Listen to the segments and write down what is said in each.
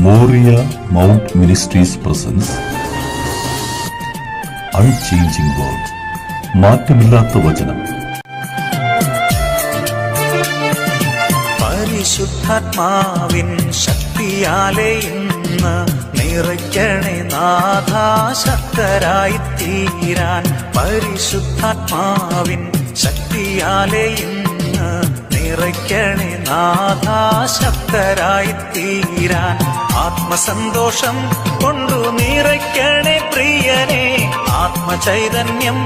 Moriah mount ministries presence unchanging world, മാറ്റമില്ലാത്ത വചനം. പരിശുദ്ധാത്മാവിൻ ശക്തിയാലെ ഇന്ന് നിറയ്ക്കണേ നാഥാ, ശക്തരായി തീരാൻ. പരിശുദ്ധാത്മാവിൻ ശക്തിയാലെ ഇന്ന് നിറയ്ക്കണേ നാഥാ, ശക്തരായി തീരാൻ. ആത്മസന്തോഷം കൊണ്ടു നിറയ്ക്കണേ പ്രിയനെ, ആത്മചൈതന്യം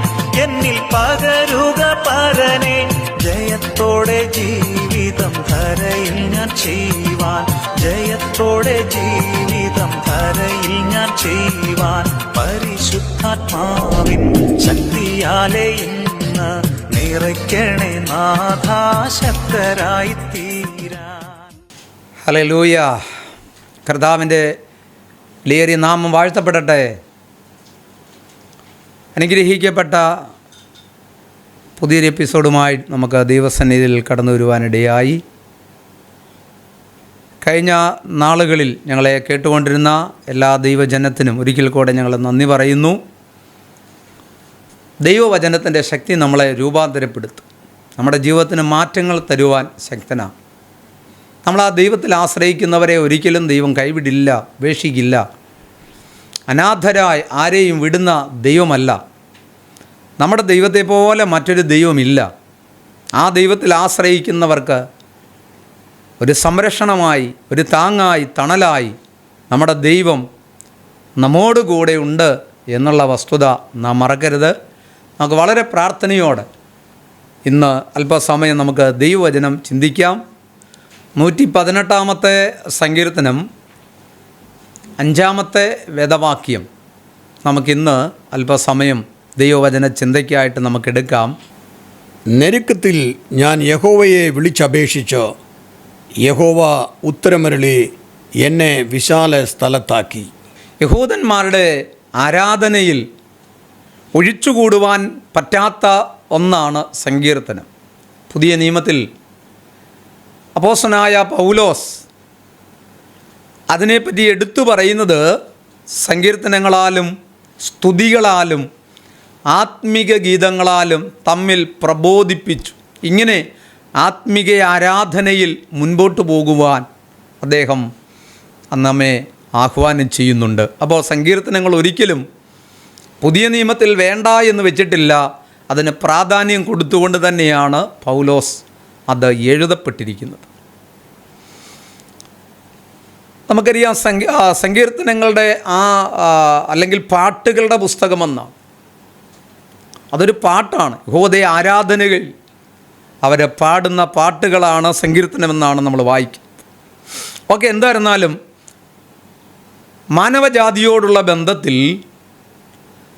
എന്നിൽ പകരുക പരനെ. ജയത്തോടെ ജീവിതം ധരയിൽ ഞാൻ ചെയ്യുവാൻ, ജയത്തോടെ ജീവിതം ധരയിൽ ഞാൻ ചെയ്യുവാൻ. പരിശുദ്ധാത്മാവിൻ ശക്തിയാലെ ഇന്ന് നിറയ്ക്കണേ നാഥാ, ശക്തരായി തീരാൻ. ഹല്ലേലൂയ. കർത്താവിൻ്റെ വിലയേറിയ നാമം വാഴ്ത്തപ്പെടട്ടെ. അനുഗ്രഹിക്കപ്പെട്ട പുതിയൊരു എപ്പിസോഡുമായി നമുക്ക് ദൈവസന്നിധിയിൽ കടന്നു വരുവാനിടയായി. കഴിഞ്ഞ നാളുകളിൽ ഞങ്ങളെ കേട്ടുകൊണ്ടിരുന്ന എല്ലാ ദൈവജനത്തിനും ഒരിക്കൽ കൂടെ ഞങ്ങൾ നന്ദി പറയുന്നു. ദൈവവചനത്തിൻ്റെ ശക്തി നമ്മളെ രൂപാന്തരപ്പെടുത്തും, നമ്മുടെ ജീവിതത്തിന് മാറ്റങ്ങൾ തരുവാൻ ശക്തനാണ്. നമ്മൾ ആ ദൈവത്തിൽ ആശ്രയിക്കുന്നവരെ ഒരിക്കലും ദൈവം കൈവിടില്ല, ഉപേക്ഷിക്കില്ല. അനാഥരായി ആരെയും വിടുന്ന ദൈവമല്ല. നമ്മുടെ ദൈവത്തെ പോലെ മറ്റൊരു ദൈവമില്ല. ആ ദൈവത്തിൽ ആശ്രയിക്കുന്നവർക്ക് ഒരു സംരക്ഷണമായി, ഒരു താങ്ങായി, തണലായി നമ്മുടെ ദൈവം നമ്മോടുകൂടെ ഉണ്ട് എന്നുള്ള വസ്തുത നാം മറക്കരുത്. നമുക്ക് വളരെ പ്രാർത്ഥനയോടെ ഇന്ന് അല്പസമയം നമുക്ക് ദൈവവചനം ചിന്തിക്കാം. 118 സങ്കീർത്തനം 5 വേദവാക്യം നമുക്കിന്ന് അല്പസമയം ദൈവവചന ചിന്തയ്ക്കായിട്ട് നമുക്കെടുക്കാം. ഞെരുക്കത്തിൽ ഞാൻ യഹോവയെ വിളിച്ചപേക്ഷിച്ച് യഹോവ ഉത്തരമരുളി എന്നെ വിശാല സ്ഥലത്താക്കി. യഹൂദന്മാരുടെ ആരാധനയിൽ ഒഴിച്ചുകൂടുവാൻ പറ്റാത്ത ഒന്നാണ് സങ്കീർത്തനം. പുതിയ നിയമത്തിൽ അപ്പോസ്തലനായ പൗലോസ് അതിനെപ്പറ്റി എടുത്തു പറയുന്നത് സങ്കീർത്തനങ്ങളാലും സ്തുതികളാലും ആത്മിക ഗീതങ്ങളാലും തമ്മിൽ പ്രബോധിപ്പിച്ചു. ഇങ്ങനെ ആത്മിക ആരാധനയിൽ മുൻപോട്ട് പോകുവാൻ അദ്ദേഹം നമ്മെ ആഹ്വാനം ചെയ്യുന്നുണ്ട്. അപ്പോൾ സങ്കീർത്തനങ്ങൾ ഒരിക്കലും പുതിയ നിയമത്തിൽ വേണ്ട എന്ന് വെച്ചിട്ടില്ല. അതിന് പ്രാധാന്യം കൊടുത്തുകൊണ്ട് തന്നെയാണ് പൗലോസ് അത് എഴുതപ്പെട്ടിരിക്കുന്നത്. നമുക്കറിയാം സങ്കീർത്തനങ്ങളുടെ അല്ലെങ്കിൽ പാട്ടുകളുടെ പുസ്തകമെന്നാണ്. അതൊരു പാട്ടാണ്. യഹോവയെ ആരാധനകൾ അവരെ പാടുന്ന പാട്ടുകളാണ് സങ്കീർത്തനമെന്നാണ് നമ്മൾ വായിക്കുന്നത്. ഓക്കെ, എന്തായിരുന്നാലും മാനവജാതിയോടുള്ള ബന്ധത്തിൽ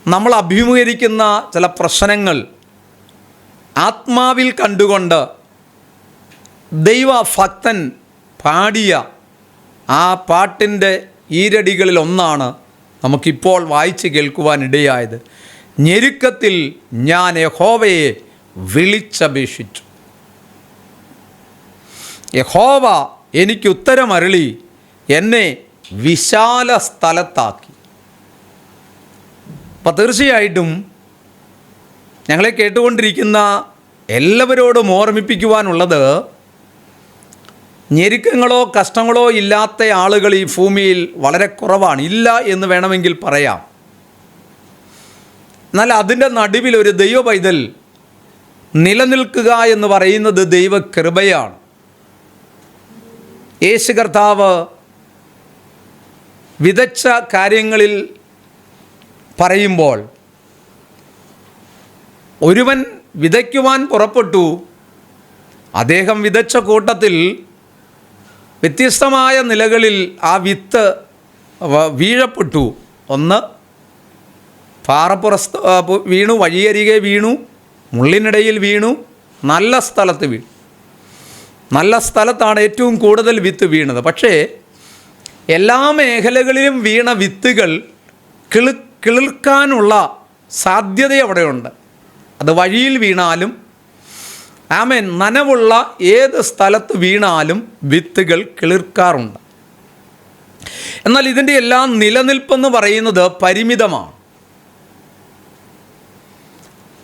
നമ്മൾ അഭിമുഖീകരിക്കുന്ന ചില പ്രശ്നങ്ങൾ ആത്മാവിൽ കണ്ടുകൊണ്ട് ദൈവഭക്തൻ പാടിയ ആ പാട്ടിൻ്റെ ഈരടികളിൽ ഒന്നാണ് നമുക്കിപ്പോൾ വായിച്ച് കേൾക്കുവാനിടയായത്. ഞെരുക്കത്തിൽ ഞാൻ യഹോവയെ വിളിച്ചപേക്ഷിച്ചു, യഹോവ എനിക്ക് ഉത്തരമരുളി എന്നെ വിശാല സ്ഥലത്താക്കി. അപ്പം തീർച്ചയായിട്ടും ഞങ്ങളെ കേട്ടുകൊണ്ടിരിക്കുന്ന എല്ലാവരോടും ഓർമ്മിപ്പിക്കുവാനുള്ളത്, ഞെരുക്കങ്ങളോ കഷ്ടങ്ങളോ ഇല്ലാത്ത ആളുകൾ ഈ ഭൂമിയിൽ വളരെ കുറവാണ്. ഇല്ല എന്ന് വേണമെങ്കിൽ പറയാം. എന്നാൽ അതിൻ്റെ നടുവിൽ ഒരു ദൈവ പൈതൽ നിലനിൽക്കുക എന്ന് പറയുന്നത് ദൈവകൃപയാണ്. യേശു കർത്താവ് വിതച്ച കാര്യങ്ങളിൽ പറയുമ്പോൾ, ഒരുവൻ വിതയ്ക്കുവാൻ പുറപ്പെട്ടു, അദ്ദേഹം വിതച്ച കൂട്ടത്തിൽ വ്യത്യസ്തമായ നിലകളിൽ ആ വിത്ത് വീഴപ്പെട്ടു. ഒന്ന് പാറപ്പുറത്ത് വീണു, വഴിയരികെ വീണു, മുള്ളിനിടയിൽ വീണു, നല്ല സ്ഥലത്ത് വീണു. നല്ല സ്ഥലത്താണ് ഏറ്റവും കൂടുതൽ വിത്ത് വീണത്. പക്ഷേ എല്ലാ മേഖലകളിലും വീണ വിത്തുകൾ കിളിർക്കാനുള്ള സാധ്യത അവിടെയുണ്ട്. അത് വഴിയിൽ വീണാലും ആമേൻ, നനവുള്ള ഏത് സ്ഥലത്ത് വീണാലും വിത്തുകൾ കിളിർക്കാറുണ്ട്. എന്നാൽ ഇതിൻ്റെ എല്ലാം നിലനിൽപ്പെന്ന് പറയുന്നത് പരിമിതമാണ്.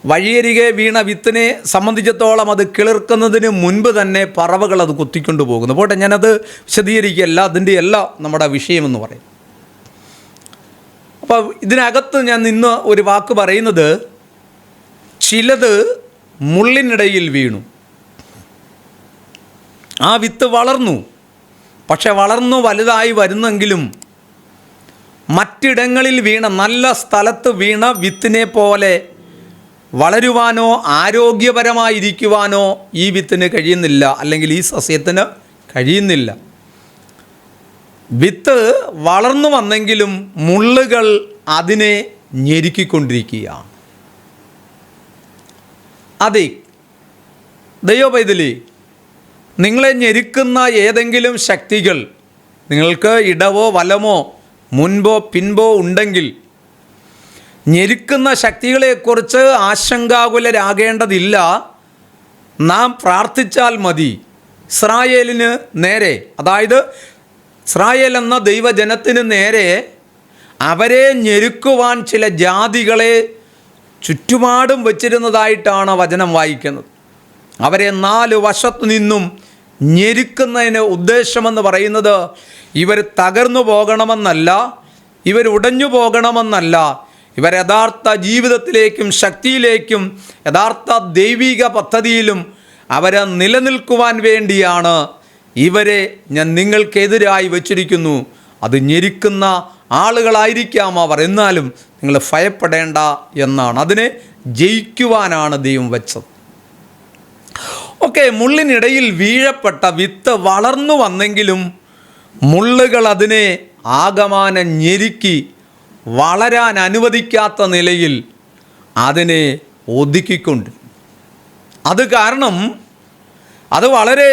വഴിയരികെ വീണ വിത്തിനെ സംബന്ധിച്ചിടത്തോളം അത് കിളിർക്കുന്നതിന് മുൻപ് തന്നെ പറവകൾ അത് കുത്തിക്കൊണ്ടു പോകുന്നു. പോട്ടെ, ഞാനത് വിശദീകരിക്കുകയല്ല, അതിൻ്റെ എല്ലാം നമ്മുടെ വിഷയമെന്ന് പറയും. അപ്പോൾ ഇതിനകത്ത് ഞാൻ ഇന്ന് ഒരു വാക്ക് പറയുന്നത്, ചിലത് മുള്ളിനിടയിൽ വീണു. ആ വിത്ത് വളർന്നു, പക്ഷെ വളർന്നു വലുതായി വരുന്നെങ്കിലും മറ്റിടങ്ങളിൽ വീണ, നല്ല സ്ഥലത്ത് വീണ വിത്തിനെ പോലെ വളരുവാനോ ആരോഗ്യപരമായിരിക്കുവാനോ ഈ വിത്തിന് കഴിയുന്നില്ല, അല്ലെങ്കിൽ ഈ സസ്യത്തിന് കഴിയുന്നില്ല. വിത്ത് വളർന്നു വന്നെങ്കിലും മുള്ളുകൾ അതിനെ ഞെരുക്കിക്കൊണ്ടിരിക്കുകയാണ്. അതെ ദൈവപൈതലേ, നിങ്ങളെ ഞെരുക്കുന്ന ഏതെങ്കിലും ശക്തികൾ നിങ്ങൾക്ക് ഇടവോ വലമോ മുൻപോ പിൻപോ ഉണ്ടെങ്കിൽ ഞെരുക്കുന്ന ശക്തികളെക്കുറിച്ച് ആശങ്കാകുലരാകേണ്ടതില്ല. നാം പ്രാർത്ഥിച്ചാൽ മതി. ഇസ്രായേലിന് നേരെ, അതായത് ഇസ്രായേൽ എന്ന ദൈവജനത്തിന് നേരെ അവരെ ഞെരുക്കുവാൻ ചില ജാതികളെ ചുറ്റുപാടും വച്ചിരുന്നതായിട്ടാണ് വചനം വായിക്കുന്നത്. അവരെ 4 വശത്തു നിന്നും ഞെരുക്കുന്നതിന് ഉദ്ദേശമെന്ന് പറയുന്നത് ഇവർ തകർന്നു പോകണമെന്നല്ല, ഇവർ ഉടഞ്ഞു പോകണമെന്നല്ല, ഇവർ യഥാർത്ഥ ജീവിതത്തിലേക്കും ശക്തിയിലേക്കും യഥാർത്ഥ ദൈവിക പദ്ധതിയിലും അവരെ നിലനിൽക്കുവാൻ വേണ്ടിയാണ് ഇവരെ ഞാൻ നിങ്ങൾക്കെതിരായി വച്ചിരിക്കുന്നു. അത് ഞെരുക്കുന്ന ആളുകളായിരിക്കാം അവർ, എന്നാലും നിങ്ങൾ ഭയപ്പെടേണ്ട എന്നാണ്. അതിനെ ജയിക്കുവാനാണ് ദൈവം വെച്ചത്. ഓക്കെ, മുള്ളിനിടയിൽ വീഴപ്പെട്ട വിത്ത് വളർന്നു വന്നെങ്കിലും മുള്ളുകൾ അതിനെ ആകമാനം ഞെരുക്കി വളരാൻ അനുവദിക്കാത്ത നിലയിൽ അതിനെ ഒതുക്കിക്കൊണ്ട്, അത് കാരണം അത് വളരെ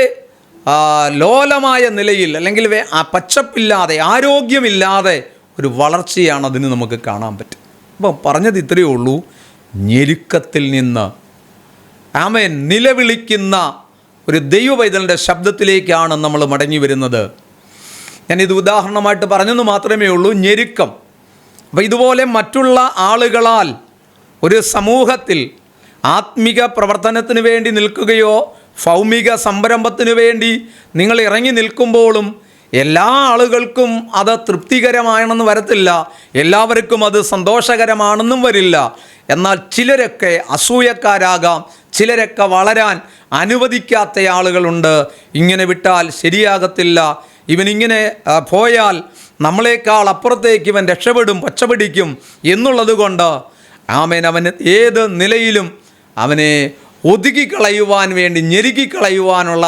ലോലമായ നിലയിൽ, അല്ലെങ്കിൽ പച്ചപ്പില്ലാതെ ആരോഗ്യമില്ലാതെ ഒരു വളർച്ചയാണ് അതിന് നമുക്ക് കാണാൻ പറ്റും. അപ്പോൾ പറഞ്ഞത് ഇത്രയേ ഉള്ളൂ, ഞെരുക്കത്തിൽ നിന്ന് ആമേൻ നിലവിളിക്കുന്ന ഒരു ദൈവപൈതലിൻ്റെ ശബ്ദത്തിലേക്കാണ് നമ്മൾ മടങ്ങി വരുന്നത്. ഞാനിത് ഉദാഹരണമായിട്ട് പറഞ്ഞെന്ന് മാത്രമേ ഉള്ളൂ, ഞെരുക്കം. അപ്പോൾ ഇതുപോലെ മറ്റുള്ള ആളുകളാൽ ഒരു സമൂഹത്തിൽ ആത്മിക പ്രവർത്തനത്തിന് വേണ്ടി നിൽക്കുകയോ ഭൗമിക സംരംഭത്തിനു വേണ്ടി നിങ്ങൾ ഇറങ്ങി നിൽക്കുമ്പോഴും എല്ലാ ആളുകൾക്കും അത് തൃപ്തികരമാണെന്ന് വരത്തില്ല, എല്ലാവർക്കും അത് സന്തോഷകരമാണെന്നും വരില്ല. എന്നാൽ ചിലരൊക്കെ അസൂയക്കാരാകാം, ചിലരൊക്കെ വളരാൻ അനുവദിക്കാത്ത ആളുകളുണ്ട്. ഇങ്ങനെ വിട്ടാൽ ശരിയാകത്തില്ല, ഇവനിങ്ങനെ പോയാൽ നമ്മളെക്കാൾ അപ്പുറത്തേക്ക് ഇവൻ രക്ഷപ്പെടും, പച്ചപിടിക്കും എന്നുള്ളത് കൊണ്ട് ആമേൻ അവന് ഏത് നിലയിലും അവനെ ഒതുക്കിക്കളയുവാൻ വേണ്ടി ഞെരുക്കിക്കളയുവാനുള്ള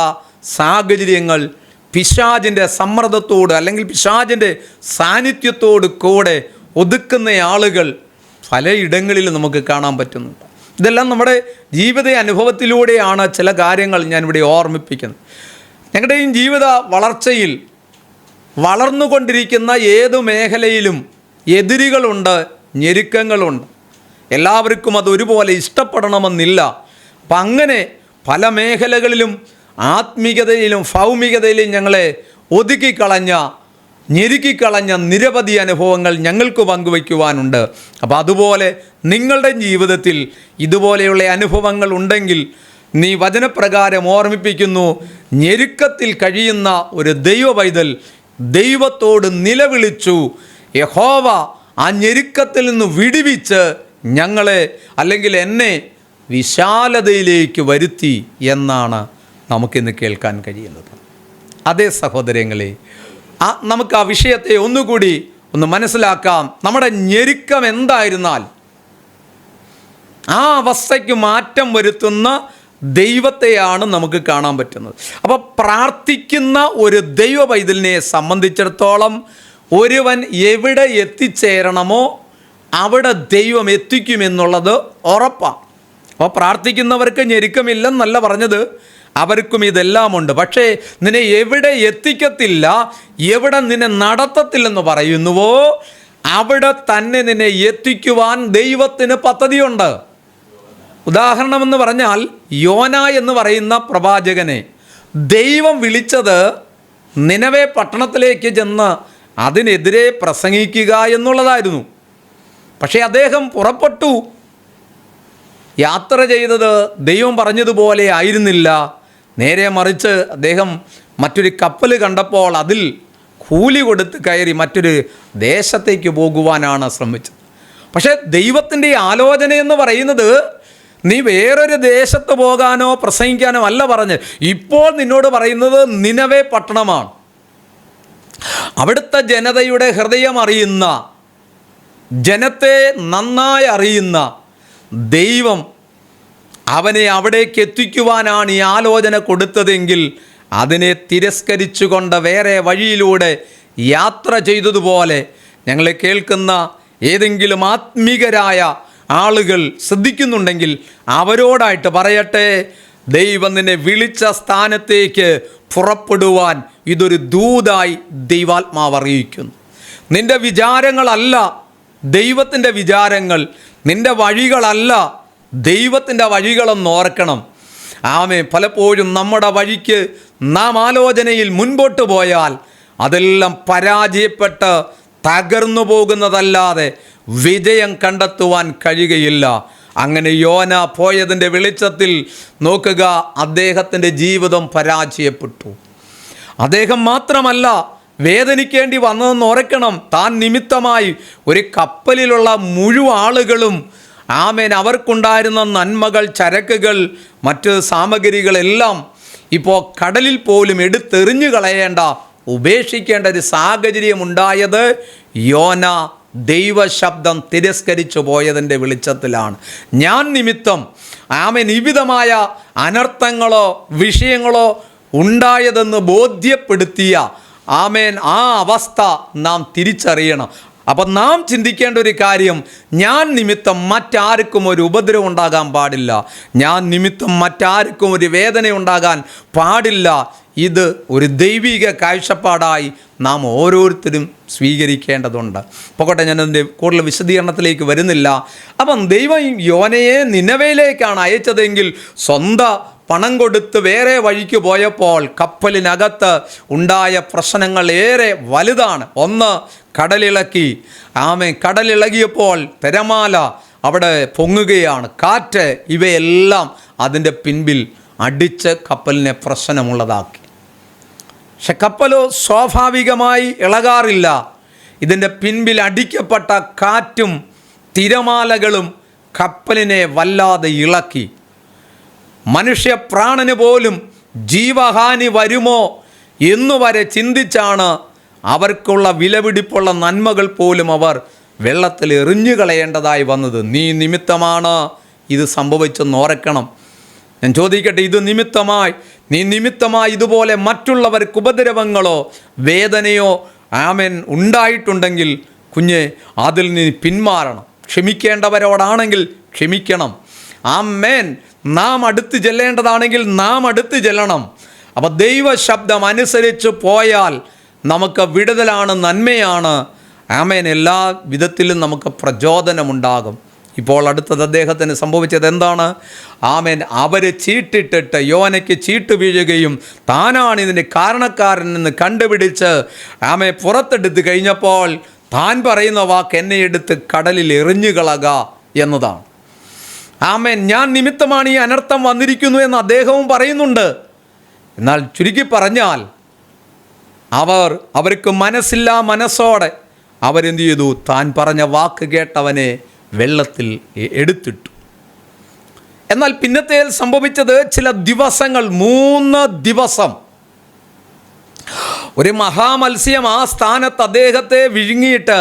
സാഹചര്യങ്ങൾ പിശാചിൻ്റെ സമ്മർദ്ദത്തോട്, അല്ലെങ്കിൽ പിശാചിൻ്റെ സാന്നിധ്യത്തോട് കൂടെ ഒതുക്കുന്ന ആളുകൾ പലയിടങ്ങളിലും നമുക്ക് കാണാൻ പറ്റുന്നുണ്ട്. ഇതെല്ലാം നമ്മുടെ ജീവിത അനുഭവത്തിലൂടെയാണ് ചില കാര്യങ്ങൾ ഞാനിവിടെ ഓർമ്മിപ്പിക്കുന്നത്. ഞങ്ങളുടെയും ജീവിത വളർച്ചയിൽ വളർന്നുകൊണ്ടിരിക്കുന്ന ഏതു മേഖലയിലും എതിരുകളുണ്ട്, ഞെരുക്കങ്ങളുണ്ട്. എല്ലാവർക്കും അത് ഒരുപോലെ ഇഷ്ടപ്പെടണമെന്നില്ല. അപ്പം അങ്ങനെ പല മേഖലകളിലും ആത്മീകതയിലും ഭൗമികതയിലും ഞങ്ങളെ ഒതുക്കിക്കളഞ്ഞ, ഞെരുക്കിക്കളഞ്ഞ നിരവധി അനുഭവങ്ങൾ ഞങ്ങൾക്ക് പങ്കുവയ്ക്കുവാനുണ്ട്. അപ്പോൾ അതുപോലെ നിങ്ങളുടെ ജീവിതത്തിൽ ഇതുപോലെയുള്ള അനുഭവങ്ങൾ ഉണ്ടെങ്കിൽ നീ വചനപ്രകാരം ഓർമ്മിപ്പിക്കുന്നു, ഞെരുക്കത്തിൽ കഴിയുന്ന ഒരു ദൈവപൈതൽ ദൈവത്തോട് നിലവിളിച്ചു. യഹോവ ആ ഞെരുക്കത്തിൽ നിന്ന് വിടുവിച്ച് ഞങ്ങളെ, അല്ലെങ്കിൽ എന്നെ വിശാലതയിലേക്ക് വരുത്തി എന്നാണ് നമുക്കിന്ന് കേൾക്കാൻ കഴിയുന്നത്. അതേ സഹോദരങ്ങളെ, നമുക്ക് ആ വിഷയത്തെ ഒന്നുകൂടി ഒന്ന് മനസ്സിലാക്കാം. നമ്മുടെ ഞെരുക്കം എന്തായിരുന്നാൽ ആ അവസ്ഥയ്ക്ക് മാറ്റം വരുത്തുന്ന ദൈവത്തെയാണ് നമുക്ക് കാണാൻ പറ്റുന്നത്. അപ്പോൾ പ്രാർത്ഥിക്കുന്ന ഒരു ദൈവ പൈതലിനെ സംബന്ധിച്ചിടത്തോളം ഒരുവൻ എവിടെ എത്തിച്ചേരണമോ അവിടെ ദൈവം എത്തിക്കുമെന്നുള്ളത് ഉറപ്പാണ്. അപ്പോൾ പ്രാർത്ഥിക്കുന്നവർക്ക് ഞെരുക്കമില്ലെന്നല്ല പറഞ്ഞത്, അവർക്കും ഇതെല്ലാമുണ്ട്. പക്ഷേ നിന്നെ എവിടെ എത്തിക്കത്തില്ല, എവിടെ നിന്നെ നടത്തത്തില്ലെന്ന് പറയുന്നുവോ അവിടെ തന്നെ നിന്നെ എത്തിക്കുവാൻ ദൈവത്തിന് പദ്ധതിയുണ്ട്. ഉദാഹരണമെന്ന് പറഞ്ഞാൽ യോന എന്ന് പറയുന്ന പ്രവാചകനെ ദൈവം വിളിച്ചത് നിനവേ പട്ടണത്തിലേക്ക് ചെന്ന് അതിനെതിരെ പ്രസംഗിക്കുക എന്നുള്ളതായിരുന്നു. പക്ഷേ അദ്ദേഹം പുറപ്പെട്ടു. യാത്ര ചെയ്തത് ദൈവം പറഞ്ഞതുപോലെ ആയിരുന്നില്ല. നേരെ മറിച്ച് അദ്ദേഹം മറ്റൊരു കപ്പൽ കണ്ടപ്പോൾ അതിൽ കൂലി കൊടുത്ത് കയറി മറ്റൊരു ദേശത്തേക്ക് പോകുവാനാണ് ശ്രമിച്ചത്. പക്ഷേ ദൈവത്തിൻ്റെ ആലോചന എന്ന് പറയുന്നത് നീ വേറൊരു ദേശത്ത് പോകാനോ പ്രസംഗിക്കാനോ അല്ല പറഞ്ഞ്. ഇപ്പോൾ നിന്നോട് പറയുന്നത് നിനവേ പട്ടണമാണ്. അവിടുത്തെ ജനതയുടെ ഹൃദയം അറിയുന്ന, ജനത്തെ നന്നായി അറിയുന്ന ദൈവം അവനെ അവിടേക്ക് എത്തിക്കുവാനാണ് ഈ ആലോചന കൊടുത്തതെങ്കിൽ അതിനെ തിരസ്കരിച്ചുകൊണ്ട് വേറെ വഴിയിലൂടെ യാത്ര ചെയ്തതുപോലെ ഞങ്ങൾ കേൾക്കുന്ന ഏതെങ്കിലും ആത്മീകരായ ആളുകൾ ശ്രദ്ധിക്കുന്നുണ്ടെങ്കിൽ അവരോടായിട്ട് പറയട്ടെ, ദൈവം നിന്നെ വിളിച്ച സ്ഥാനത്തേക്ക് പുറപ്പെടുവാൻ ഇതൊരു ദൂതായി ദൈവാത്മാവ് അറിയിക്കുന്നു. നിൻ്റെ വിചാരങ്ങളല്ല ദൈവത്തിൻ്റെ വിചാരങ്ങൾ, നിൻ്റെ വഴികളല്ല ദൈവത്തിൻ്റെ വഴികളെന്ന് ഓർക്കണം. ആമേ, പലപ്പോഴും നമ്മുടെ വഴിക്ക് നാം ആലോചനയിൽ മുൻപോട്ട് പോയാൽ അതെല്ലാം പരാജയപ്പെട്ട് തകർന്നു പോകുന്നതല്ലാതെ വിജയം കണ്ടെത്തുവാൻ കഴിയുകയില്ല. അങ്ങനെ യോന പോയതിൻ്റെ വെളിച്ചത്തിൽ നോക്കുക, അദ്ദേഹത്തിൻ്റെ ജീവിതം പരാജയപ്പെട്ടു. അദ്ദേഹം മാത്രമല്ല വേദനിക്കേണ്ടി വന്നതെന്ന് ഓർക്കണം. താൻ നിമിത്തമായി ഒരു കപ്പലിലുള്ള മുഴുവൻ ആളുകളും ആമേൻ അവർക്കുണ്ടായിരുന്ന നന്മകൾ, ചരക്കുകൾ, മറ്റ് സാമഗ്രികളെല്ലാം ഇപ്പോൾ കടലിൽ പോലും എടുത്തെറിഞ്ഞു കളയേണ്ട, ഉപേക്ഷിക്കേണ്ട ഒരു സാഹചര്യം ഉണ്ടായത് യോന ദൈവശബ്ദം തിരസ്കരിച്ചു പോയതിൻ്റെ വെളിച്ചത്തിലാണ്. ഞാൻ നിമിത്തം ആമേൻ വിവിധമായ അനർത്ഥങ്ങളോ വിഷയങ്ങളോ ഉണ്ടായതെന്ന് ബോധ്യപ്പെടുത്തിയ ആമേൻ ആ അവസ്ഥ നാം തിരിച്ചറിയണം. അപ്പം നാം ചിന്തിക്കേണ്ട ഒരു കാര്യം, ഞാൻ നിമിത്തം മറ്റാർക്കും ഒരു ഉപദ്രവം ഉണ്ടാകാൻ പാടില്ല, ഞാൻ നിമിത്തം മറ്റാർക്കും ഒരു വേദന ഉണ്ടാകാൻ പാടില്ല. ഇത് ഒരു ദൈവിക കാഴ്ചപ്പാടായി നാം ഓരോരുത്തരും സ്വീകരിക്കേണ്ടതുണ്ട്. പോകട്ടെ, ഞാനതിൻ്റെ കൂടുതൽ വിശദീകരണത്തിലേക്ക് വരുന്നില്ല. അപ്പം ദൈവം യോനയെ നിനവയിലേക്കാണ് അയച്ചതെങ്കിൽ സ്വന്തം പണം കൊടുത്ത് വേറെ വഴിക്ക് പോയപ്പോൾ കപ്പലിനകത്ത് ഉണ്ടായ പ്രശ്നങ്ങൾ ഏറെ വലുതാണ്. ഒന്ന്, കടലിളക്കി. കടലിളകിയപ്പോൾ തിരമാല അവിടെ പൊങ്ങുകയാണ്, കാറ്റ്, ഇവയെല്ലാം അതിൻ്റെ പിൻപിൽ അടിച്ച് കപ്പലിനെ പ്രശ്നമുള്ളതാക്കി. പക്ഷെ കപ്പലോ സ്വാഭാവികമായി ഇളകാറില്ല. ഇതിൻ്റെ പിൻപിൽ അടിക്കപ്പെട്ട കാറ്റും തിരമാലകളും കപ്പലിനെ വല്ലാതെ ഇളക്കി. മനുഷ്യപ്രാണന് പോലും ജീവഹാനി വരുമോ എന്നുവരെ ചിന്തിച്ചാണ് അവർക്കുള്ള വിലപിടിപ്പുള്ള നന്മകൾ പോലും അവർ വെള്ളത്തിൽ എറിഞ്ഞു കളയേണ്ടതായി വന്നത്. നീ നിമിത്തമാണ് ഇത് സംഭവിച്ചെന്ന് ഓർക്കണം. ഞാൻ ചോദിക്കട്ടെ, നീ നിമിത്തമായി ഇതുപോലെ മറ്റുള്ളവർക്ക് ഉപദ്രവങ്ങളോ വേദനയോ ആമേൻ ഉണ്ടായിട്ടുണ്ടെങ്കിൽ കുഞ്ഞെ അതിൽ നീ പിന്മാറണം. ക്ഷമിക്കേണ്ടവരോടാണെങ്കിൽ ക്ഷമിക്കണം. ആമേൻ. നാം അടുത്ത് ചെല്ലേണ്ടതാണെങ്കിൽ നാം അടുത്ത് ചെല്ലണം. അപ്പോൾ ദൈവശബ്ദം അനുസരിച്ച് പോയാൽ നമുക്ക് വിടുതലാണ്, നന്മയാണ്. ആമേൻ. എല്ലാ വിധത്തിലും നമുക്ക് പ്രചോദനമുണ്ടാകും. ഇപ്പോൾ അടുത്തത് അദ്ദേഹത്തിന് സംഭവിച്ചത് എന്താണ്? ആമേൻ. അവർ ചീട്ടിട്ടിട്ട് യോനയ്ക്ക് ചീട്ട് വീഴുകയും താനാണ് ഇതിൻ്റെ കാരണക്കാരൻ എന്ന് കണ്ടുപിടിച്ച് ആമേ പുറത്തെടുത്ത് കഴിഞ്ഞപ്പോൾ താൻ പറയുന്ന വാക്ക്, എന്നെ എടുത്ത് കടലിൽ എറിഞ്ഞുകളക എന്നതാണ്. ആമേൻ. ഞാൻ നിമിത്തമാണ് ഈ അനർത്ഥം വന്നിരിക്കുന്നു എന്ന് അദ്ദേഹവും പറയുന്നുണ്ട്. എന്നാൽ ചുരുക്കി പറഞ്ഞാൽ അവർക്ക് മനസ്സോടെ അവരെന്ത് ചെയ്തു? താൻ പറഞ്ഞ വാക്ക് കേട്ടവനെ വെള്ളത്തിൽ എടുത്തിട്ടു. എന്നാൽ പിന്നത്തേൽ സംഭവിച്ചത് ചില ദിവസങ്ങൾ, 3 ദിവസം ഒരു മഹാമത്സ്യം ആ സ്ഥാനത്ത് അദ്ദേഹത്തെ വിഴുങ്ങിയിട്ട്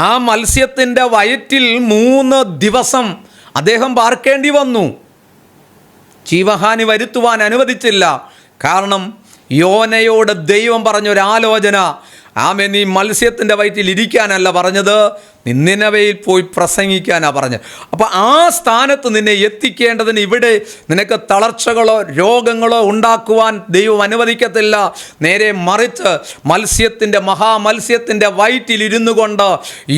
ആ മത്സ്യത്തിൻ്റെ വയറ്റിൽ 3 ദിവസം അദ്ദേഹം പാർക്കേണ്ടി വന്നു. ജീവഹാനി വരുത്തുവാൻ അനുവദിച്ചില്ല. കാരണം യോനയോട് ദൈവം പറഞ്ഞൊരാലോചന, ആമേ, നീ മത്സ്യത്തിൻ്റെ വയറ്റിൽ ഇരിക്കാനല്ല പറഞ്ഞത്, നിന്നവയിൽ പോയി പ്രസംഗിക്കാനാണ് പറഞ്ഞത്. അപ്പോൾ ആ സ്ഥാനത്ത് നിന്നെ എത്തിക്കേണ്ടതിന് ഇവിടെ നിനക്ക് തളർച്ചകളോ രോഗങ്ങളോ ഉണ്ടാക്കുവാൻ ദൈവം അനുവദിക്കത്തില്ല. നേരെ മറിച്ച് മഹാമത്സ്യത്തിൻ്റെ വയറ്റിലിരുന്നു കൊണ്ട്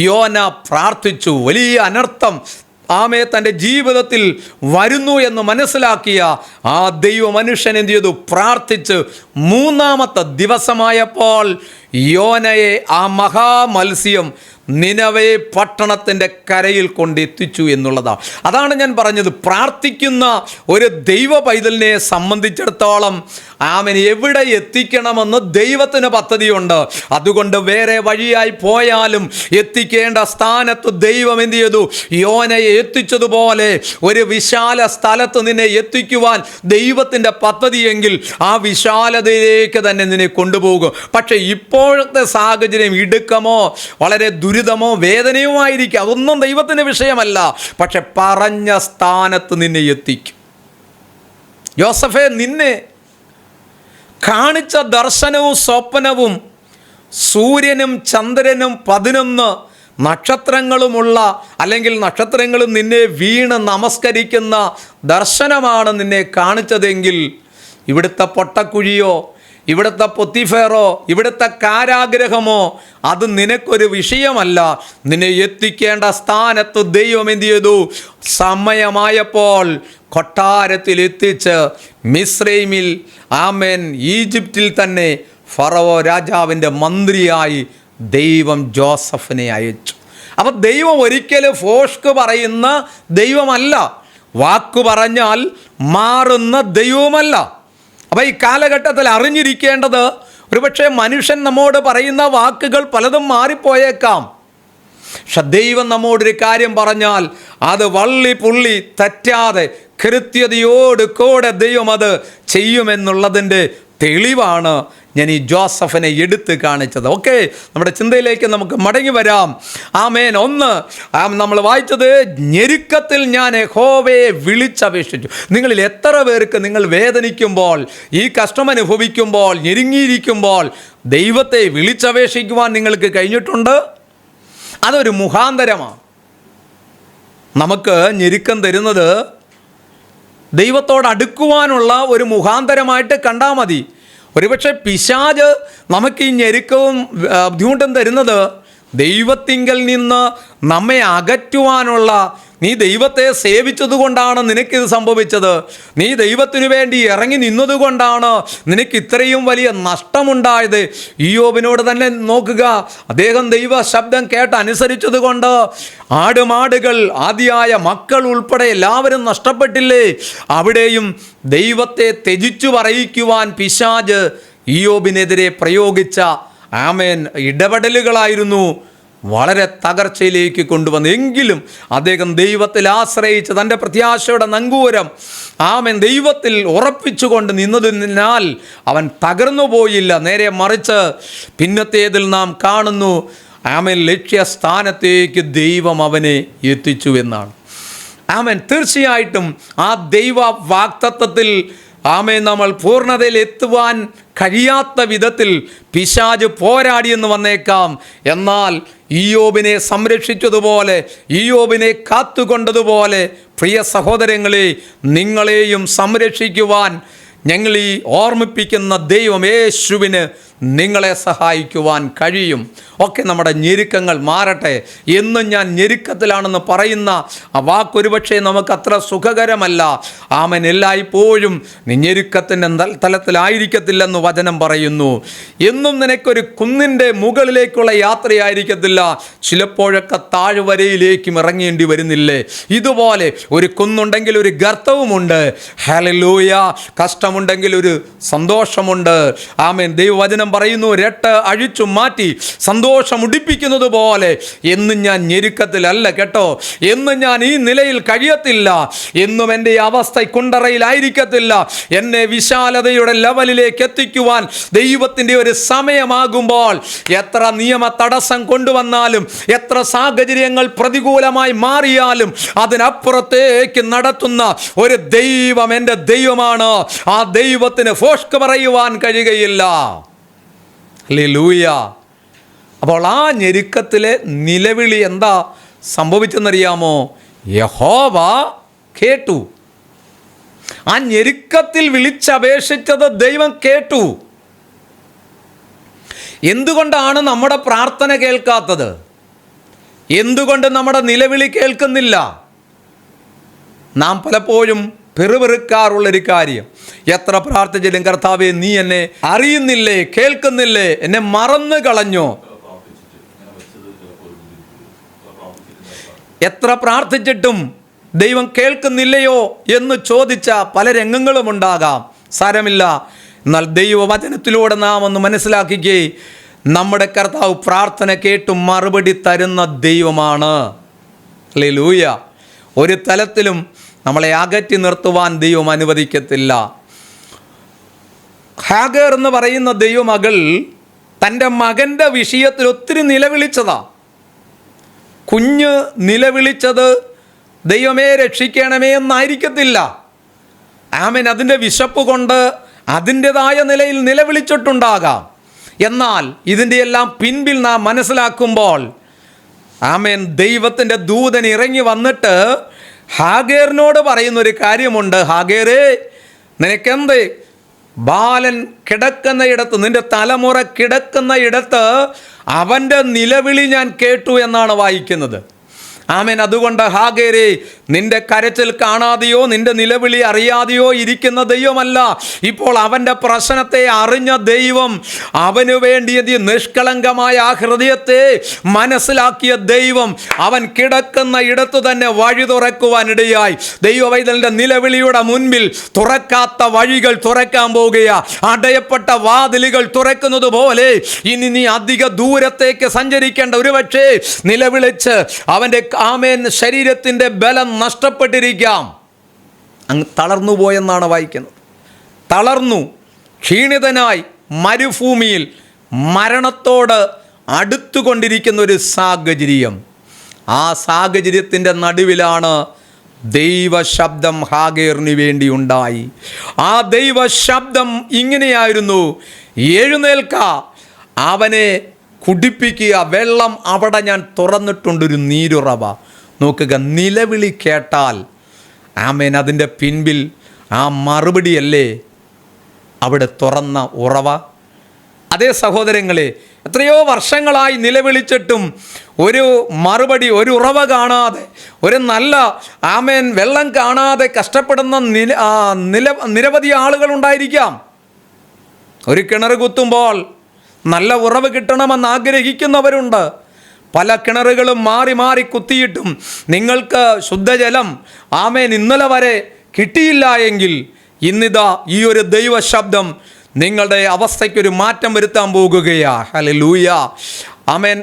യോന പ്രാർത്ഥിച്ചു. വലിയ അനർത്ഥം തൻ്റെ ജീവിതത്തിൽ വരുന്നു എന്ന് മനസ്സിലാക്കിയ ആ ദൈവ മനുഷ്യൻ എന്ത് ചെയ്തു? പ്രാർത്ഥിച്ച് 3-ാമത്തെ ദിവസമായപ്പോൾ യോനയെ ആ മഹാമത്സ്യം നിനവേ പട്ടണത്തിൻ്റെ കരയിൽ കൊണ്ടെത്തിച്ചു എന്നുള്ളതാണ്. അതാണ് ഞാൻ പറഞ്ഞത്, പ്രാർത്ഥിക്കുന്ന ഒരു ദൈവ പൈതലിനെ സംബന്ധിച്ചിടത്തോളം അവൻ എവിടെ എത്തിക്കണമെന്ന് ദൈവത്തിന് പദ്ധതിയുണ്ട്. അതുകൊണ്ട് വേറെ വഴിയായി പോയാലും എത്തിക്കേണ്ട സ്ഥാനത്ത് ദൈവം എന്ത് ചെയ്തു? യോനയെ എത്തിച്ചതുപോലെ ഒരു വിശാല സ്ഥലത്ത് നിന്നെ എത്തിക്കുവാൻ ദൈവത്തിൻ്റെ പദ്ധതിയെങ്കിൽ ആ വിശാലതയിലേക്ക് തന്നെ നിന്നെ കൊണ്ടുപോകും. പക്ഷേ ഇപ്പോഴത്തെ സാഹചര്യം ഇടുക്കമോ വളരെ ദുരിതമോ വേദനയുമായിരിക്കും, അതൊന്നും ദൈവത്തിന് വിഷയമല്ല. പക്ഷെ പറഞ്ഞ സ്ഥാനത്ത് നിന്നെ എത്തിക്കും. യോസഫേ, നിന്നെ കാണിച്ച ദർശനവും സ്വപ്നവും സൂര്യനും ചന്ദ്രനും 11 നക്ഷത്രങ്ങളുമുള്ള, അല്ലെങ്കിൽ നക്ഷത്രങ്ങളും നിന്നെ വീണ് നമസ്കരിക്കുന്ന ദർശനമാണ് നിന്നെ കാണിച്ചതെങ്കിൽ ഇവിടുത്തെ പൊട്ടക്കുഴിയോ ഇവിടുത്തെ പൊത്തിഫേറോ ഇവിടുത്തെ കാരാഗ്രഹമോ അത് നിനക്കൊരു വിഷയമല്ല. നിന്നെ എത്തിക്കേണ്ട സ്ഥാനത്ത് ദൈവം എന്ത് ചെയ്തു? സമയമായപ്പോൾ കൊട്ടാരത്തിൽ എത്തിച്ച് മിസ്രൈമിൽ ഈജിപ്തിൽ തന്നെ ഫറവോ രാജാവിൻ്റെ മന്ത്രിയായി ദൈവം ജോസഫിനെ അയച്ചു. അപ്പോൾ ദൈവം ഒരിക്കലും ഫോഷ്ക്ക് പറയുന്ന ദൈവമല്ല, വാക്കു പറഞ്ഞാൽ മാറുന്ന ദൈവവുമല്ല. അപ്പോൾ ഈ കാലഘട്ടത്തിൽ അറിഞ്ഞിരിക്കേണ്ടത്, ഒരുപക്ഷെ മനുഷ്യൻ നമ്മോട് പറയുന്ന വാക്കുകൾ പലതും മാറിപ്പോയേക്കാം. പക്ഷെ ദൈവം നമ്മോടൊരു കാര്യം പറഞ്ഞാൽ അത് വള്ളി പുള്ളി തെറ്റാതെ കൃത്യതയോട് കൂടെ ദൈവം അത് ചെയ്യുമെന്നുള്ളതിൻ്റെ തെളിവാണ് ഞാൻ ഈ ജോസഫിനെ എടുത്ത് കാണിച്ചത്. ഓക്കെ, നമ്മുടെ ചിന്തയിലേക്ക് നമുക്ക് മടങ്ങി വരാം. ആമേൻ. 1 നമ്മൾ വായിച്ചത്, ഞെരുക്കത്തിൽ ഞാൻ യഹോവയെ വിളിച്ചപേക്ഷിച്ചു. നിങ്ങളിൽ എത്ര പേർക്ക് നിങ്ങൾ വേദനിക്കുമ്പോൾ, ഈ കഷ്ടം അനുഭവിക്കുമ്പോൾ, ഞെരുങ്ങിയിരിക്കുമ്പോൾ ദൈവത്തെ വിളിച്ചപേക്ഷിക്കുവാൻ നിങ്ങൾക്ക് കഴിഞ്ഞിട്ടുണ്ട്? അതൊരു മുഖാന്തരമാണ്. നമുക്ക് ഞെരുക്കം തരുന്നത് ദൈവത്തോട് അടുക്കുവാനുള്ള ഒരു മുഖാന്തരമായിട്ട് കണ്ടാൽ മതി. ഒരുപക്ഷെ പിശാച് നമുക്ക് ഈ ഞെരുക്കവും ബുദ്ധിമുട്ടും തരുന്നത് ദൈവത്തിങ്കൽ നിന്ന് നമ്മെ അകറ്റുവാനുള്ള, നീ ദൈവത്തെ സേവിച്ചതുകൊണ്ടാണ് നിനക്കിത് സംഭവിച്ചത്, നീ ദൈവത്തിനു വേണ്ടി ഇറങ്ങി നിന്നതുകൊണ്ടാണ് നിനക്ക് ഇത്രയും വലിയ നഷ്ടമുണ്ടായത്. ഇയ്യോബിനോട് തന്നെ നോക്കുക, അദ്ദേഹം ദൈവ ശബ്ദം കേട്ട് അനുസരിച്ചതുകൊണ്ട് ആടുമാടുകൾ, ആദിയായ മക്കൾ ഉൾപ്പെടെ എല്ലാവരും നഷ്ടപ്പെട്ടില്ലേ? അവിടെയും ദൈവത്തെ ത്യജിച്ചു പറയിക്കുവാൻ പിശാച് ഇയ്യോബിനെതിരെ പ്രയോഗിച്ച ഇടപെടലുകളായിരുന്നു വളരെ തകർച്ചയിലേക്ക് കൊണ്ടുവന്നു. എങ്കിലും അദ്ദേഹം ദൈവത്തിൽ ആശ്രയിച്ച് തൻ്റെ പ്രത്യാശയുടെ നങ്കൂരം ദൈവത്തിൽ ഉറപ്പിച്ചുകൊണ്ട് നിന്നതിനാൽ അവൻ തകർന്നു പോയില്ല. നേരെ മറിച്ച് പിന്നത്തേതിൽ നാം കാണുന്നു, ലക്ഷ്യസ്ഥാനത്തേക്ക് ദൈവം അവനെ എത്തിച്ചു എന്നാണ്. തീർച്ചയായിട്ടും ആ ദൈവ വാഗ്ദത്തത്തിൽ നമ്മൾ പൂർണ്ണതയിൽ എത്തുവാൻ കഴിയാത്ത വിധത്തിൽ പിശാച് പോരാടിയെന്ന് വന്നേക്കാം. എന്നാൽ ഇയ്യോബിനെ സംരക്ഷിച്ചതുപോലെ, ഇയ്യോബിനെ കാത്തുകൊണ്ടതുപോലെ പ്രിയ സഹോദരങ്ങളെ, നിങ്ങളെയും സംരക്ഷിക്കുവാൻ ഞങ്ങൾ ഈ ഓർമ്മിപ്പിക്കുന്ന ദൈവം യേശുവിന് നിങ്ങളെ സഹായിക്കുവാൻ കഴിയും. ഒക്കെ നമ്മുടെ ഞെരുക്കങ്ങൾ മാറട്ടെ. എന്നും ഞാൻ ഞെരുക്കത്തിലാണെന്ന് പറയുന്ന ആ വാക്കൊരുപക്ഷെ നമുക്കത്ര സുഖകരമല്ല. എല്ലായ്പ്പോഴും നീ ഞെരുക്കത്തിൻ്റെ തലത്തിലായിരിക്കത്തില്ലെന്ന് വചനം പറയുന്നു. എന്നും നിനക്കൊരു കുന്നിൻ്റെ മുകളിലേക്കുള്ള യാത്രയായിരിക്കത്തില്ല, ചിലപ്പോഴൊക്കെ താഴ്വരയിലേക്കും ഇറങ്ങേണ്ടി വരുന്നില്ലേ? ഇതുപോലെ ഒരു കുന്നുണ്ടെങ്കിൽ ഒരു ഗർത്തവുമുണ്ട്. ഹല്ലേലൂയ. കഷ്ടമുണ്ടെങ്കിൽ ഒരു സന്തോഷമുണ്ട്. ദൈവവചനം പറയുന്നു, രട്ട് അഴിച്ചു മാറ്റി സന്തോഷം ഉടിപ്പിക്കുന്നത് പോലെ എന്നും ഞാൻ ഞെരുക്കത്തിലല്ല കേട്ടോ, എന്നും ഞാൻ ഈ നിലയിൽ കഴിയത്തില്ല, എന്നും എൻ്റെ അവസ്ഥ കുണ്ടറയിലായിരിക്കത്തില്ല. എന്നെ വിശാലതയുടെ ലെവലിലേക്ക് എത്തിക്കുവാൻ ദൈവത്തിൻ്റെ ഒരു സമയമാകുമ്പോൾ എത്ര നിയമ തടസ്സം കൊണ്ടുവന്നാലും, എത്ര സാഹചര്യങ്ങൾ പ്രതികൂലമായി മാറിയാലും അതിനപ്പുറത്തേക്ക് നടത്തുന്ന ഒരു ദൈവം എൻ്റെ ദൈവമാണ്. ആ ദൈവത്തിന് ഫോഷ്ക്ക് പറയുവാൻ കഴിയുകയില്ല. ഹല്ലേലൂയ. അപ്പോൾ ആ ഞെരുക്കത്തിലെ നിലവിളി എന്താ സംഭവിച്ചെന്നറിയാമോ? യഹോവ കേട്ടു. ആ ഞെരുക്കത്തിൽ വിളിച്ചപേക്ഷിച്ചത് ദൈവം കേട്ടു. എന്തുകൊണ്ടാണ് നമ്മുടെ പ്രാർത്ഥന കേൾക്കാത്തത്? എന്തുകൊണ്ട് നമ്മുടെ നിലവിളി കേൾക്കുന്നില്ല? നാം പലപ്പോഴും പെറുപെറുക്കാറുള്ളൊരു കാര്യം, എത്ര പ്രാർത്ഥിച്ചാലും കർത്താവേ നീ എന്നെ അറിയുന്നില്ലേ, കേൾക്കുന്നില്ലേ, എന്നെ മറന്നു കളഞ്ഞോ. എത്ര പ്രാർത്ഥിച്ചിട്ടും ദൈവം കേൾക്കുന്നില്ലയോ എന്ന് ചോദിച്ച പല രംഗങ്ങളും ഉണ്ടാകാം. സാരമില്ല, എന്നാൽ ദൈവവചനത്തിലൂടെ നാം ഒന്ന് മനസ്സിലാക്കിക്കേ, നമ്മുടെ കർത്താവ് പ്രാർത്ഥന കേട്ടും മറുപടി തരുന്ന ദൈവമാണ്. ഹല്ലേലൂയ. ഒരു തലത്തിലും നമ്മളെ അകറ്റി നിർത്തുവാൻ ദൈവം അനുവദിക്കത്തില്ല. ഹാഗർ എന്ന് പറയുന്ന ദൈവമകൾ തൻ്റെ മകൻ്റെ വിഷയത്തിൽ ഒത്തിരി നിലവിളിച്ചതാ. കുഞ്ഞ് നിലവിളിച്ചത് ദൈവമേ രക്ഷിക്കണമേ എന്നായിരിക്കത്തില്ല. ആമേൻ. അതിൻ്റെ വിശപ്പ് കൊണ്ട് അതിൻ്റെതായ നിലയിൽ നിലവിളിച്ചിട്ടുണ്ടാകാം. എന്നാൽ ഇതിൻ്റെ എല്ലാം പിൻപിൽ നാം മനസ്സിലാക്കുമ്പോൾ ആമേൻ, ദൈവത്തിൻ്റെ ദൂതൻ ഇറങ്ങി വന്നിട്ട് ഹാഗേറിനോട് പറയുന്നൊരു കാര്യമുണ്ട്. ഹാഗേറേ, നിനക്കെന്ത്? ബാലൻ കിടക്കുന്ന ഇടത്ത്, നിന്റെ തലമുറ കിടക്കുന്ന ഇടത്ത് അവൻ്റെ നിലവിളി ഞാൻ കേട്ടു എന്നാണ് വായിക്കുന്നത്. ആമേൻ. അതുകൊണ്ട് ഹാഗേരേ, നിന്റെ കരച്ചിൽ കാണാതെയോ നിന്റെ നിലവിളി അറിയാതെയോ ഇരിക്കുന്ന ദൈവമല്ല. ഇപ്പോൾ അവൻ്റെ പ്രശ്നത്തെ അറിഞ്ഞ ദൈവം, അവന് വേണ്ടിയത് നിഷ്കളങ്കമായ ആ ഹൃദയത്തെ മനസ്സിലാക്കിയ ദൈവം, അവൻ കിടക്കുന്ന ഇടത്തു തന്നെ വഴി തുറക്കുവാനിടയായി. ദൈവവൈതലിൻ്റെ നിലവിളിയുടെ മുൻപിൽ തുറക്കാത്ത വഴികൾ തുറക്കാൻ പോകുകയാ. അടയപ്പെട്ട വാതിലുകൾ തുറക്കുന്നത് പോലെ ഇനി നീ അധിക ദൂരത്തേക്ക് സഞ്ചരിക്കേണ്ട. ഒരുപക്ഷേ നിലവിളിച്ച് അവൻ്റെ ആമേൻ ശരീരത്തിൻ്റെ ബലം നഷ്ടപ്പെട്ടിരിക്കാം. അങ്ങ് തളർന്നു പോയെന്നാണ് വായിക്കുന്നത്. തളർന്നു ക്ഷീണിതനായി മരുഭൂമിയിൽ മരണത്തോട് അടുത്തുകൊണ്ടിരിക്കുന്ന ഒരു സാഹചര്യം. ആ സാഹചര്യത്തിൻ്റെ നടുവിലാണ് ദൈവശബ്ദം ഹാഗേറിന് വേണ്ടി ഉണ്ടായി. ആ ദൈവശബ്ദം ഇങ്ങനെയായിരുന്നു: എഴുന്നേൽക്ക, അവനെ കുടിപ്പിക്കുക, വെള്ളം അവിടെ ഞാൻ തുറന്നിട്ടുണ്ടൊരു നീരുറവ. നോക്കുക, നിലവിളി കേട്ടാൽ ആമേൻ, അതിൻ്റെ പിൻപിൽ ആ മറുപടിയല്ലേ അവിടെ തുറന്ന ഉറവ. അതേ സഹോദരങ്ങളെ, എത്രയോ വർഷങ്ങളായി നിലവിളിച്ചിട്ടും ഒരു മറുപടി, ഒരു ഉറവ കാണാതെ, ഒരു നല്ല ആമേൻ വെള്ളം കാണാതെ കഷ്ടപ്പെടുന്ന നിരവധി ആളുകളുണ്ടായിരിക്കാം. ഒരു കിണർ കുത്തുമ്പോൾ നല്ല ഉറവ് കിട്ടണമെന്ന് ആഗ്രഹിക്കുന്നവരുണ്ട്. പല കിണറുകളും മാറി മാറി കുത്തിയിട്ടും നിങ്ങൾക്ക് ശുദ്ധജലം ആമേൻ ഇന്നലെ വരെ കിട്ടിയില്ല എങ്കിൽ ഇന്നിതാ ഈ ഒരു ദൈവശബ്ദം നിങ്ങളുടെ അവസ്ഥയ്ക്കൊരു മാറ്റം വരുത്താൻ പോകുകയാ. ഹല്ലേലൂയ. ആമേൻ.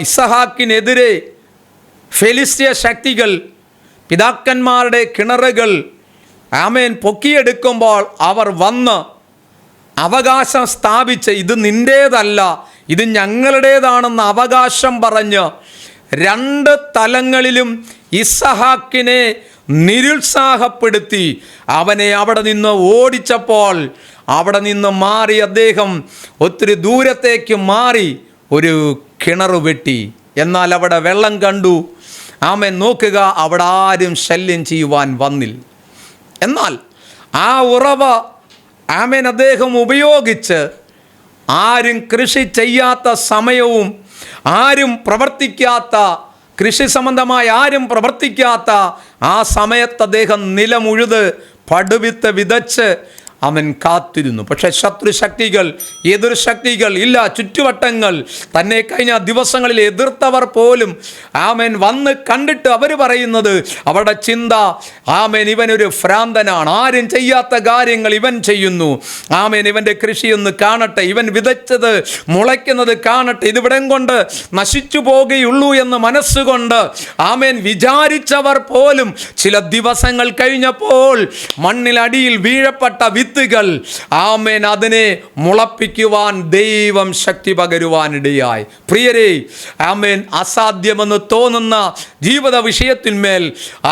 ഇസഹാക്കിനെതിരെ ഫെലിസ്ത്യ ശക്തികൾ പിതാക്കന്മാരുടെ കിണറുകൾ ആമേൻ പൊക്കിയെടുക്കുമ്പോൾ അവർ വന്ന് അവകാശം സ്ഥാപിച്ച്, ഇത് നിൻ്റേതല്ല, ഇത് ഞങ്ങളുടേതാണെന്ന് അവകാശം പറഞ്ഞ് രണ്ട് തലങ്ങളിലും ഇസഹാക്കിനെ നിരുത്സാഹപ്പെടുത്തി അവനെ അവിടെ നിന്ന് ഓടിച്ചപ്പോൾ അവിടെ നിന്ന് മാറി അദ്ദേഹം ഒത്തിരി ദൂരത്തേക്ക് മാറി ഒരു കിണർ വെട്ടി. എന്നാൽ അവിടെ വെള്ളം കണ്ടു. ആമേൻ. നോക്കുക, അവിടെ ആരും ശല്യം ചെയ്യുവാൻ വന്നില്ല. എന്നാൽ ആ ഉറവ ആമേൻ അദ്ദേഹം ഉപയോഗിച്ച് ആരും കൃഷി ചെയ്യാത്ത സമയവും ആരും പ്രവർത്തിക്കാത്ത, കൃഷി സംബന്ധമായി ആരും പ്രവർത്തിക്കാത്ത ആ സമയത്ത് അദ്ദേഹം നിലമുഴുത് പടുവിത്ത് വിതച്ച് അവൻ കാത്തിരുന്നു. പക്ഷേ ശത്രുശക്തികൾ, എതിർ ശക്തികൾ ഇല്ല, ചുറ്റുവട്ടങ്ങൾ തന്നെ കഴിഞ്ഞ ദിവസങ്ങളിൽ എതിർത്തവർ പോലും ആമേൻ വന്ന് കണ്ടിട്ട് അവർ പറയുന്നത്, അവരുടെ ചിന്ത ആമേൻ ഇവനൊരു ഭ്രാന്തനാണ്, ആരും ചെയ്യാത്ത കാര്യങ്ങൾ ഇവൻ ചെയ്യുന്നു, ആമേൻ ഇവൻ്റെ കൃഷിയൊന്ന് കാണട്ടെ, ഇവൻ വിതച്ചത് മുളയ്ക്കുന്നത് കാണട്ടെ, ഇതിവിടം കൊണ്ട് നശിച്ചു പോകുകയുള്ളൂ എന്ന് മനസ്സുകൊണ്ട് ആമേൻ വിചാരിച്ചവർ പോലും ചില ദിവസങ്ങൾ കഴിഞ്ഞപ്പോൾ മണ്ണിലടിയിൽ വീഴപ്പെട്ട വിത്തുകൾ ആമേൻ അതിനെ മുളപ്പിക്കുവാൻ ദൈവം ശക്തി പകരുവാനിടയായി. പ്രിയരേ, ആമേൻ അസാധ്യമെന്ന് തോന്നുന്ന ജീവിത വിഷയത്തിന്മേൽ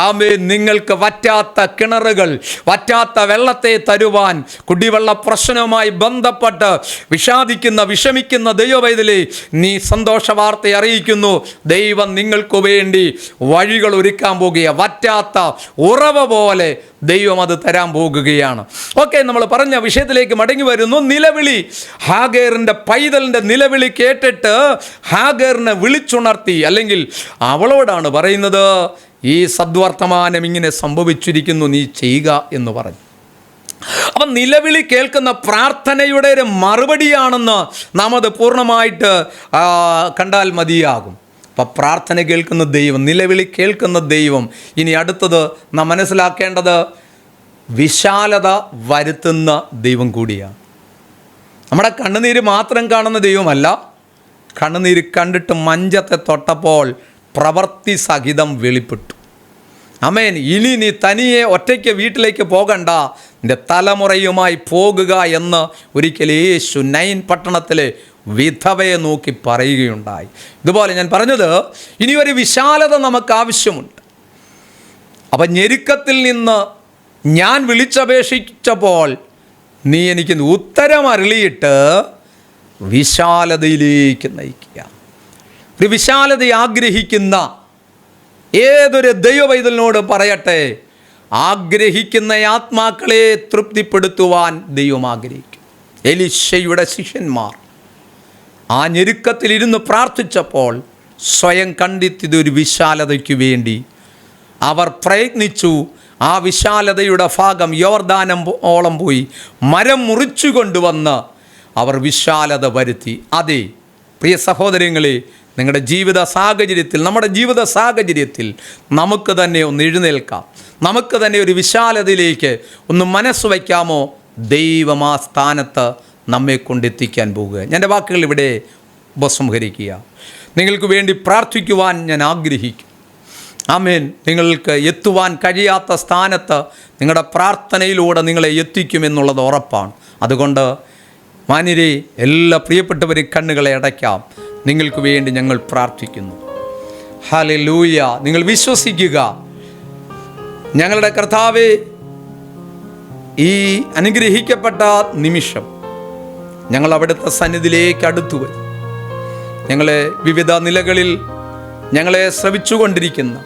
ആമേൻ നിങ്ങൾക്ക് വറ്റാത്ത കിണറുകൾ, വറ്റാത്ത വെള്ളത്തെ തരുവാൻ, കുടിവെള്ള പ്രശ്നവുമായി ബന്ധപ്പെട്ട് വിഷാദിക്കുന്ന വിഷമിക്കുന്ന ദൈവവൈതലേ, നീ സന്തോഷ വാർത്ത അറിയിക്കുന്നു. ദൈവം നിങ്ങൾക്ക് വേണ്ടി വഴികൾ ഒരുക്കാൻ പോകുക, വറ്റാത്ത ഉറവ പോലെ ദൈവം അത് തരാൻ പോകുകയാണ്. ഓക്കെ, നമ്മൾ പറഞ്ഞ വിഷയത്തിലേക്ക് മടങ്ങി വരുന്നു. നിലവിളി, ഹാഗേറിൻ്റെ പൈതലിൻ്റെ നിലവിളി കേട്ടിട്ട് ഹാഗേറിനെ വിളിച്ചുണർത്തി. അല്ലെങ്കിൽ അവളോടാണ് പറയുന്നത്, ഈ സദ്വർത്തമാനം ഇങ്ങനെ സംഭവിച്ചിരിക്കുന്നു, നീ ചെയ്യുക എന്ന് പറഞ്ഞു. അപ്പം നിലവിളി കേൾക്കുന്ന പ്രാർത്ഥനയുടെ ഒരു മറുപടിയാണെന്ന് നാം അത് പൂർണ്ണമായിട്ട് കണ്ടാൽ മതിയാകും. അപ്പം പ്രാർത്ഥന കേൾക്കുന്ന ദൈവം, നിലവിളി കേൾക്കുന്ന ദൈവം. ഇനി അടുത്തത് നാം മനസ്സിലാക്കേണ്ടത് വിശാലത വരുത്തുന്ന ദൈവം കൂടിയാണ്. നമ്മുടെ കണ്ണുനീര് മാത്രം കാണുന്ന ദൈവമല്ല, കണ്ണുനീര് കണ്ടിട്ട് മഞ്ചത്തെ തൊട്ടപ്പോൾ പ്രവൃത്തി സഹിതം വെളിപ്പെട്ടു. ആമേൻ. ഇനി നീ തനിയെ ഒറ്റയ്ക്ക് വീട്ടിലേക്ക് പോകണ്ട, നിൻ്റെ തലമുറയുമായി പോകുക എന്ന് ഒരിക്കൽ യേശു നൈൻ പട്ടണത്തിലെ വിധവയെ നോക്കി പറയുകയുണ്ടായി. ഇതുപോലെ ഞാൻ പറഞ്ഞത്, ഇനി ഒരു വിശാലത നമുക്ക് ആവശ്യമുണ്ട്. അപ്പം ഞെരുക്കത്തിൽ നിന്ന് ഞാൻ വിളിച്ചപേക്ഷിച്ചപ്പോൾ നീ എനിക്ക് ഉത്തരം അരുളിയിട്ട് വിശാലതയിലേക്ക് നയിക്കുക. ഒരു വിശാലത ആഗ്രഹിക്കുന്ന ഏതൊരു ദൈവവൈതലിനോട് പറയട്ടെ, ആഗ്രഹിക്കുന്ന ആത്മാക്കളെ തൃപ്തിപ്പെടുത്തുവാൻ ദൈവം ആഗ്രഹിക്കും. എലീശയുടെ ശിഷ്യന്മാർ ആ ഞെരുക്കത്തിലിരുന്ന് പ്രാർത്ഥിച്ചപ്പോൾ സ്വയം കണ്ടെത്തിയതൊരു വിശാലതയ്ക്ക് വേണ്ടി അവർ പ്രയത്നിച്ചു. ആ വിശാലതയുടെ ഭാഗം യോർദാനം ഓളം പോയി മരം മുറിച്ചു കൊണ്ടുവന്ന് അവർ വിശാലത വരുത്തി. അതെ പ്രിയ സഹോദരങ്ങളെ, നിങ്ങളുടെ ജീവിത സാഹചര്യത്തിൽ, നമ്മുടെ ജീവിത സാഹചര്യത്തിൽ നമുക്ക് തന്നെ ഒന്ന് എഴുന്നേൽക്കാം, നമുക്ക് തന്നെ ഒരു വിശാലതയിലേക്ക് ഒന്ന് മനസ്സ് വയ്ക്കാമോ? ദൈവം ആ സ്ഥാനത്ത് നമ്മെ കൊണ്ടെത്തിക്കാൻ പോകുക. എൻ്റെ വാക്കുകൾ ഇവിടെ ഉപസംഹരിക്കുക. നിങ്ങൾക്ക് വേണ്ടി പ്രാർത്ഥിക്കുവാൻ ഞാൻ ആഗ്രഹിക്കും. ആമേൻ. നിങ്ങൾക്ക് എത്തുവാൻ കഴിയാത്ത സ്ഥാനത്ത് നിങ്ങളുടെ പ്രാർത്ഥനയിലൂടെ നിങ്ങളെ എത്തിക്കുമെന്നുള്ളത് ഉറപ്പാണ്. അതുകൊണ്ട് മാന്യരെ, എല്ലാ പ്രിയപ്പെട്ടവരെ കണ്ണുകളെ അടയ്ക്കാം. നിങ്ങൾക്ക് വേണ്ടി ഞങ്ങൾ പ്രാർത്ഥിക്കുന്നു. ഹല്ലേലൂയ. നിങ്ങൾ വിശ്വസിക്കുക. ഞങ്ങളുടെ കർത്താവേ, ഈ അനുഗ്രഹിക്കപ്പെട്ട നിമിഷം ഞങ്ങൾ അവിടുത്തെ സന്നിധിയിലേക്ക് അടുത്തു വരും. ഞങ്ങളെ വിവിധ നിലകളിൽ ഞങ്ങളെ ശ്രവിച്ചുകൊണ്ടിരിക്കുന്ന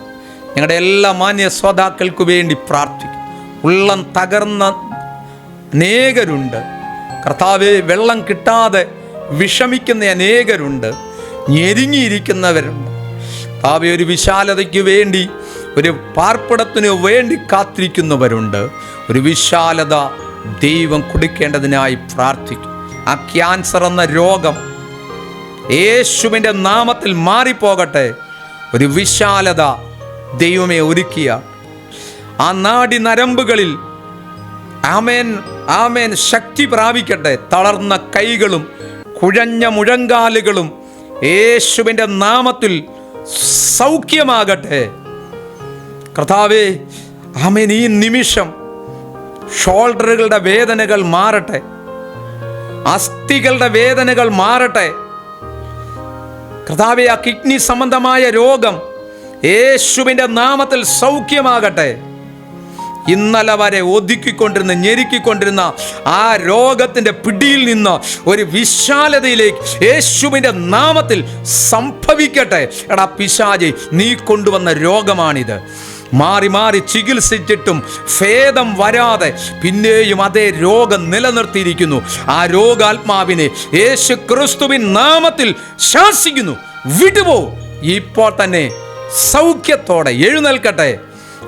ഞങ്ങളുടെ എല്ലാ മാന്യ ശ്രോതാക്കൾക്ക് വേണ്ടി പ്രാർത്ഥിക്കും. ഉള്ളം തകർന്ന അനേകരുണ്ട് കർത്താവേ, വെള്ളം കിട്ടാതെ വിഷമിക്കുന്ന അനേകരുണ്ട്, ഞെരുങ്ങിയിരിക്കുന്നവരുണ്ട്. കർത്താവേ, ഒരു വിശാലതയ്ക്ക് വേണ്ടി, ഒരു പാർപ്പിടത്തിന് വേണ്ടി കാത്തിരിക്കുന്നവരുണ്ട്. ഒരു വിശാലത ദൈവം കൊടുക്കേണ്ടതിനായി പ്രാർത്ഥിക്കും. ആ ക്യാൻസർ എന്ന രോഗം യേശുവിൻ്റെ നാമത്തിൽ മാറിപ്പോകട്ടെ. ഒരു വിശാലത ദൈവമേ ഒരുക്കിയ ആ നാഡി നരമ്പുകളിൽ ആമേൻ ആമേൻ ശക്തി പ്രാപിക്കട്ടെ. തളർന്ന കൈകളും കുഴഞ്ഞ മുഴങ്കാലുകളും യേശുവിൻ്റെ നാമത്തിൽ സൗഖ്യമാകട്ടെ. കർത്താവേ, ആമേൻ, ഈ നിമിഷം ഷോൾഡറുകളുടെ വേദനകൾ മാറട്ടെ, അസ്ഥികളുടെ വേദനകൾ മാറട്ടെ. കർത്താവേ, ആ കിഡ്നി സംബന്ധമായ രോഗം യേശുവിൻ്റെ നാമത്തിൽ സൗഖ്യമാകട്ടെ. ഇന്നലെ വരെ ഒതുക്കിക്കൊണ്ടിരുന്ന, ഞെരുക്കിക്കൊണ്ടിരുന്ന ആ രോഗത്തിൻ്റെ പിടിയിൽ നിന്ന് ഒരു വിശാലതയിലേക്ക് യേശുവിൻ്റെ നാമത്തിൽ സംഭവിക്കട്ടെ. എടാ പിശാചേ, നീ കൊണ്ടുവന്ന രോഗമാണിത്. മാറി മാറി ചികിത്സിച്ചിട്ടും ഭേദം വരാതെ പിന്നെയും അതേ രോഗം നിലനിർത്തിയിരിക്കുന്നു. ആ രോഗാത്മാവിനെ യേശു ക്രിസ്തുവിൻ നാമത്തിൽ ശാസിക്കുന്നു. വിടുപോ, ഇപ്പോൾ തന്നെ സൗഖ്യത്തോടെ എഴുന്നേൽക്കട്ടെ.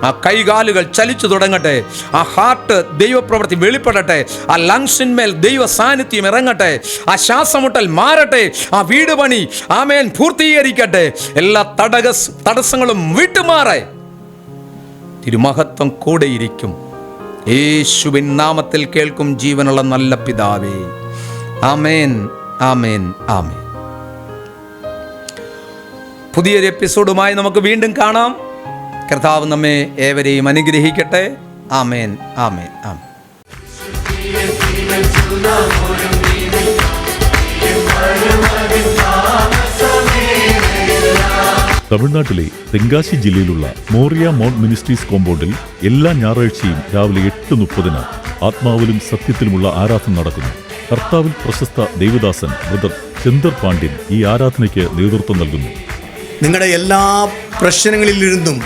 ആ കൈകാലുകൾ ചലിച്ചു തുടങ്ങട്ടെ. ആ ഹാർട്ട് ദൈവപ്രവൃത്തി വെളിപ്പെടട്ടെ. ആ ലങ്സിന്മേൽ ദൈവ സാന്നിധ്യം ഇറങ്ങട്ടെ. ആ ശ്വാസമുട്ടൽ മാറട്ടെ. ആ വീട് പണി ആമേൻ പൂർത്തീകരിക്കട്ടെ. എല്ലാ തടസ്സങ്ങളും വിട്ടുമാറേ. തിരുമഹത്വം കൂടെയിരിക്കും. യേശുവിൻ നാമത്തിൽ കേൾക്കും ജീവനുള്ള നല്ല പിതാവേ. ആമേൻ, ആമേൻ, ആമേൻ. പുതിയൊരു എപ്പിസോഡുമായി നമുക്ക് വീണ്ടും കാണാം. കർത്താവ് നമ്മെ ഏവരെയും അനുഗ്രഹിക്കട്ടെ. ആമേൻ, ആമേൻ, ആമേൻ. തമിഴ്നാട്ടിലെ തെങ്കാശി ജില്ലയിലുള്ള മോറിയ മൗണ്ട് മിനിസ്ട്രീസ് കോമ്പൗണ്ടിൽ എല്ലാ ഞായറാഴ്ചയും രാവിലെ 8:30 ആത്മാവിലും സത്യത്തിലുമുള്ള ആരാധന നടക്കുന്നു. കർത്താവിൽ പ്രശസ്ത ദൈവദാസൻ ബ്രദർ ചന്ദർ പാണ്ഡ്യൻ ഈ ആരാധനയ്ക്ക് നേതൃത്വം നൽകുന്നു. നിങ്ങളുടെ എല്ലാ പ്രശ്നങ്ങളിലിരുന്നും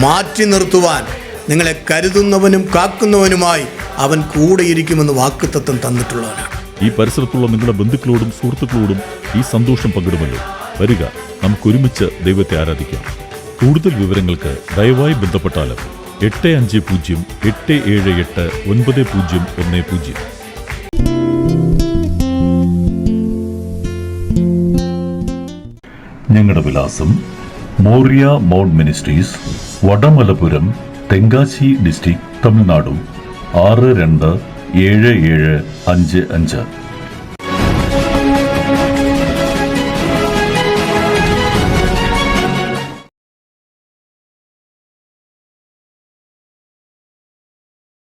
മാറ്റി നിർത്തുവാൻ നിങ്ങളെ കരുതുന്നവനും കാക്കുന്നവനുമായി അവൻ കൂടെയിരിക്കുമെന്ന് വാക്കുത്തത്തം തന്നിട്ടുള്ളവനാണ്. ഈ പരിസരത്തുള്ള നിങ്ങളുടെ ബന്ധുക്കളോടും സുഹൃത്തുക്കളോടും ഈ സന്തോഷം പങ്കിടുമല്ലോ. വരിക, നമുക്കൊരുമിച്ച് ദൈവത്തെ ആരാധിക്കാം. കൂടുതൽ വിവരങ്ങൾക്ക് ദയവായി ബന്ധപ്പെട്ടാലും 8508789010. ഞങ്ങളുടെ വിലാസം Moriah mount ministries, Vadamalapuram, Tenkasi district, Tamil Nadu 627755.